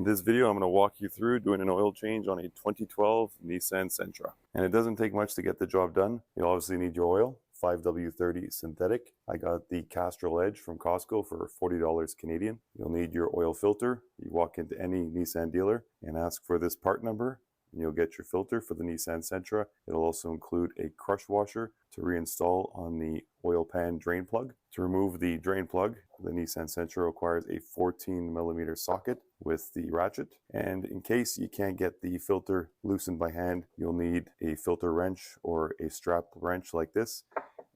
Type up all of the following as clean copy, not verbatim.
In this video, I'm going to walk you through doing an oil change on a 2012 Nissan Sentra. And it doesn't take much to get the job done. You obviously need your oil, 5W30 synthetic. I got the Castrol Edge from Costco for $40 Canadian. You'll need your oil filter. You walk into any Nissan dealer and ask for this part number, and you'll get your filter for the Nissan Sentra. It'll also include a crush washer to reinstall on the oil pan drain plug. To remove the drain plug, the Nissan Sentra requires a 14mm socket with the ratchet. And in case you can't get the filter loosened by hand, you'll need a filter wrench or a strap wrench like this.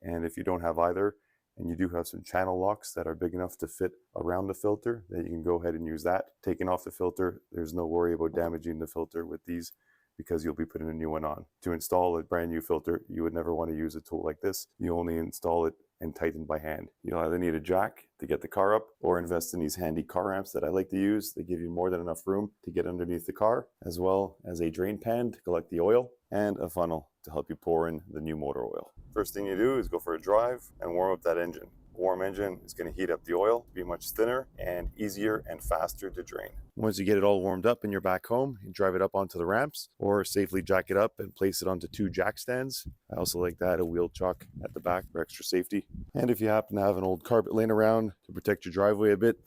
And if you don't have either, and you do have some channel locks that are big enough to fit around the filter, then you can go ahead and use that. Taking off the filter, there's no worry about damaging the filter with these, because you'll be putting a new one on. To install a brand new filter, you would never want to use a tool like this. You only install it and tighten by hand. You'll either need a jack to get the car up or invest in these handy car ramps that I like to use. They give you more than enough room to get underneath the car, as well as a drain pan to collect the oil and a funnel to help you pour in the new motor oil. First thing you do is go for a drive and warm up that engine. A warm engine is going to heat up the oil, be much thinner and easier and faster to drain. Once you get it all warmed up and you're back home, you drive it up onto the ramps or safely jack it up and place it onto 2 jack stands. I also like to add a wheel chuck at the back for extra safety. And if you happen to have an old carpet laying around to protect your driveway a bit,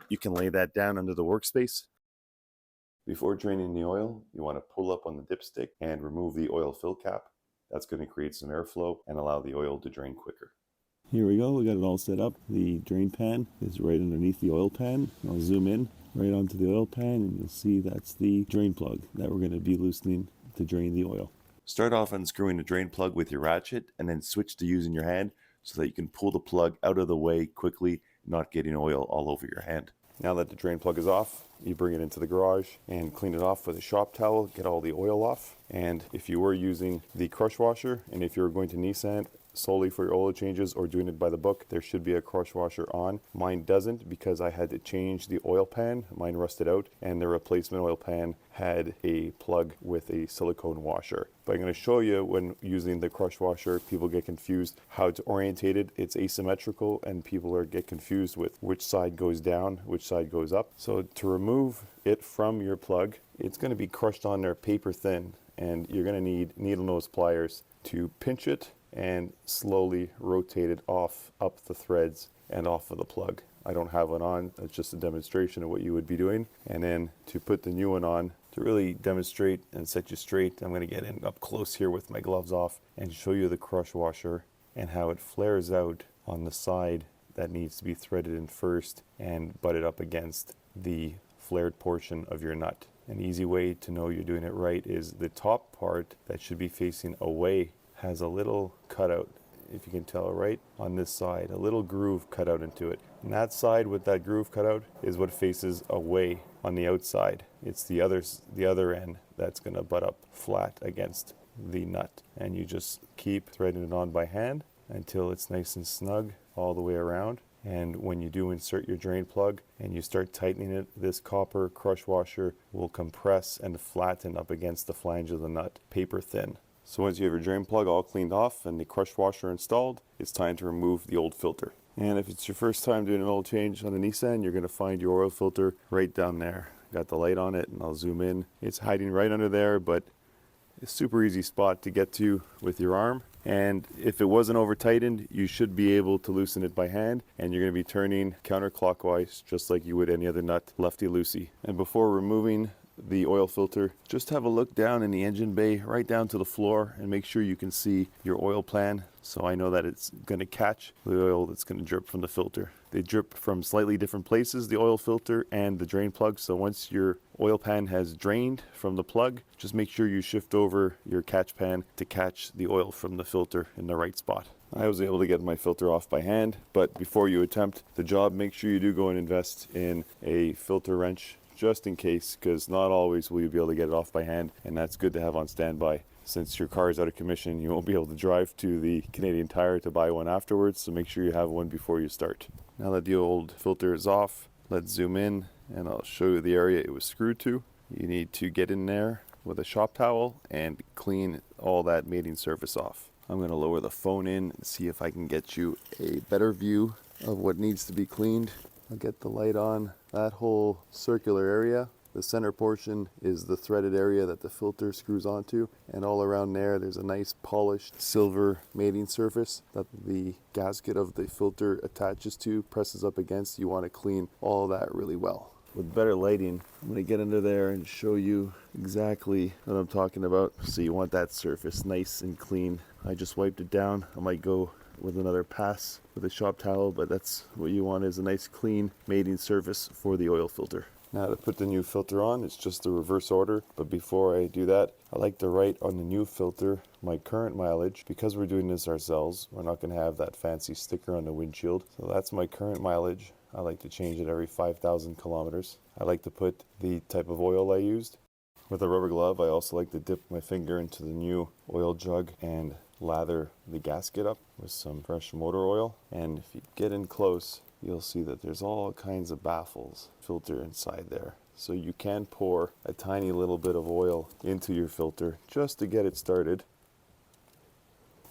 you can lay that down under the workspace. Before draining the oil, you want to pull up on the dipstick and remove the oil fill cap. That's going to create some airflow and allow the oil to drain quicker. Here we go, we got it all set up. The drain pan is right underneath the oil pan. I'll zoom in right onto the oil pan and you'll see that's the drain plug that we're going to be loosening to drain the oil. Start off unscrewing the drain plug with your ratchet and then switch to using your hand so that you can pull the plug out of the way quickly, not getting oil all over your hand. Now that the drain plug is off, you bring it into the garage and clean it off with a shop towel, get all the oil off. And if you were using the crush washer, and if you're going to Nissan solely for your oil changes or doing it by the book, there should be a crush washer on. Mine doesn't, because I had to change the oil pan. Mine rusted out and the replacement oil pan had a plug with a silicone washer. But I'm going to show you, when using the crush washer, people get confused how it's orientated. It's asymmetrical and people get confused with which side goes down, which side goes up. So to remove it from your plug, it's going to be crushed on there paper thin, and you're going to need needle nose pliers to pinch it and slowly rotate it off up the threads and off of the plug. I don't have one on, that's just a demonstration of what you would be doing. And then to put the new one on, to really demonstrate and set you straight, I'm going to get in up close here with my gloves off and show you the crush washer and how it flares out on the side that needs to be threaded in first and butted up against the flared portion of your nut. An easy way to know you're doing it right is the top part that should be facing away has a little cutout, if you can tell, right on this side, a little groove cut out into it. And that side with that groove cut out is what faces away on the outside. It's the other end that's going to butt up flat against the nut. And you just keep threading it on by hand until it's nice and snug all the way around. And when you do insert your drain plug and you start tightening it, this copper crush washer will compress and flatten up against the flange of the nut, paper thin. So once you have your drain plug all cleaned off and the crush washer installed, it's time to remove the old filter. And if it's your first time doing an oil change on the Nissan, you're going to find your oil filter right down there. Got the light on it and I'll zoom in. It's hiding right under there, but it's a super easy spot to get to with your arm. And if it wasn't over tightened, you should be able to loosen it by hand, and you're going to be turning counterclockwise just like you would any other nut, lefty-loosey. And before removing the oil filter, just have a look down in the engine bay right down to the floor and make sure you can see your oil pan, so I know that it's going to catch the oil that's going to drip from the filter. They drip from slightly different places, the oil filter and the drain plug, so once your oil pan has drained from the plug, just make sure you shift over your catch pan to catch the oil from the filter in the right spot. I was able to get my filter off by hand, but before you attempt the job, make sure you do go and invest in a filter wrench just in case, because not always will you be able to get it off by hand, and that's good to have on standby. Since your car is out of commission, you won't be able to drive to the Canadian Tire to buy one afterwards, so make sure you have one before you start. Now that the old filter is off, let's zoom in and I'll show you the area it was screwed to. You need to get in there with a shop towel and clean all that mating surface off. I'm going to lower the phone in and see if I can get you a better view of what needs to be cleaned. I'll get the light on that whole circular area The center portion is the threaded area that the filter screws onto, and all around there's a nice polished silver mating surface that the gasket of the filter attaches to, presses up against. You want to clean all that really well. With better lighting, I'm going to get under there and show you exactly what I'm talking about. So you want that surface nice and clean. I just wiped it down. I might go with another pass with a shop towel, but that's what you want, is a nice clean mating surface for the oil filter. Now to put the new filter on, it's just the reverse order. But before I do that, I like to write on the new filter my current mileage. Because we're doing this ourselves, we're not going to have that fancy sticker on the windshield. So that's my current mileage. I like to change it every 5,000 kilometers. I like to put the type of oil I used. With a rubber glove, I also like to dip my finger into the new oil jug and lather the gasket up with some fresh motor oil. And if you get in close, you'll see that there's all kinds of baffles filter inside there. So you can pour a tiny little bit of oil into your filter just to get it started,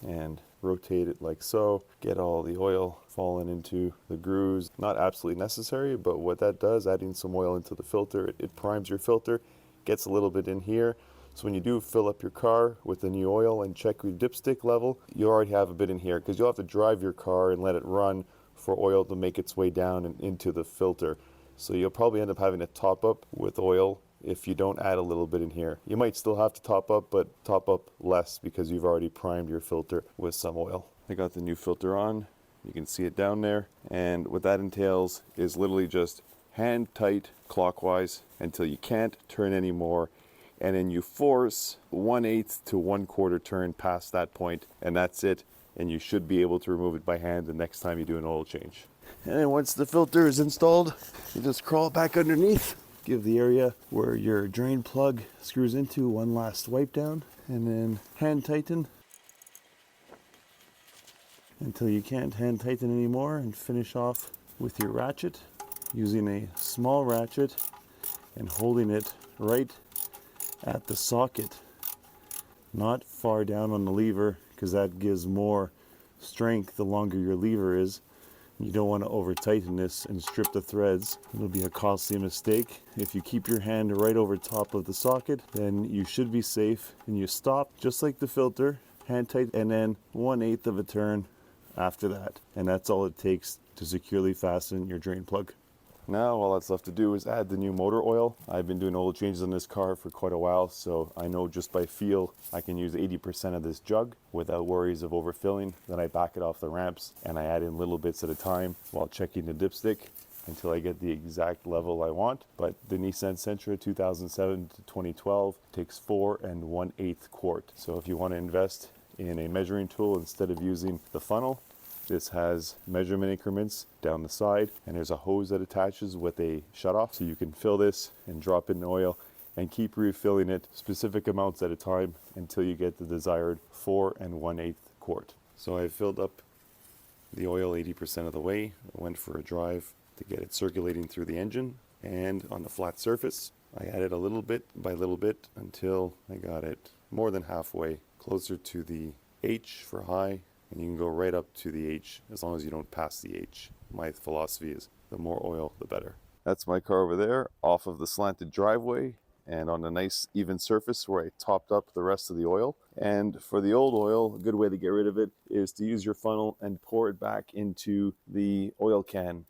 and rotate it like so. Get all the oil falling into the grooves. Not absolutely necessary, but what that does, adding some oil into the filter, it primes your filter, gets a little bit in here. So when you do fill up your car with the new oil and check your dipstick level, you already have a bit in here, because you'll have to drive your car and let it run for oil to make its way down and into the filter. So you'll probably end up having to top up with oil if you don't add a little bit in here. You might still have to top up, but top up less because you've already primed your filter with some oil. I got the new filter on. You can see it down there. And what that entails is literally just hand tight clockwise until you can't turn anymore. And then you force 1/8 to 1/4 turn past that point, and that's it. And you should be able to remove it by hand the next time you do an oil change. And then once the filter is installed, you just crawl back underneath. Give the area where your drain plug screws into one last wipe down, and then hand tighten until you can't hand tighten anymore, and finish off with your ratchet using a small ratchet and holding it right at the socket, not far down on the lever, because that gives more strength the longer your lever is. You don't want to over tighten this and strip the threads. It'll be a costly mistake. If you keep your hand right over top of the socket, then you should be safe. And you stop just like the filter, hand tight, and then 1/8 of a turn after that. And that's all it takes to securely fasten your drain plug. Now all that's left to do is add the new motor oil. I've been doing oil changes on this car for quite a while, so I know just by feel I can use 80% of this jug without worries of overfilling. Then I back it off the ramps and I add in little bits at a time while checking the dipstick until I get the exact level I want. But the Nissan Sentra 2007 to 2012 takes 4 1/8 quart. So if you want to invest in a measuring tool instead of using the funnel, this has measurement increments down the side, and there's a hose that attaches with a shutoff, so you can fill this and drop in oil and keep refilling it specific amounts at a time until you get the desired 4 1/8 quart. So I filled up the oil 80% of the way. I went for a drive to get it circulating through the engine, and on the flat surface I added a little bit by little bit until I got it more than halfway, closer to the H for high. And you can go right up to the H as long as you don't pass the H. My philosophy is the more oil, the better. That's my car over there, off of the slanted driveway and on a nice even surface where I topped up the rest of the oil. And for the old oil, a good way to get rid of it is to use your funnel and pour it back into the oil can.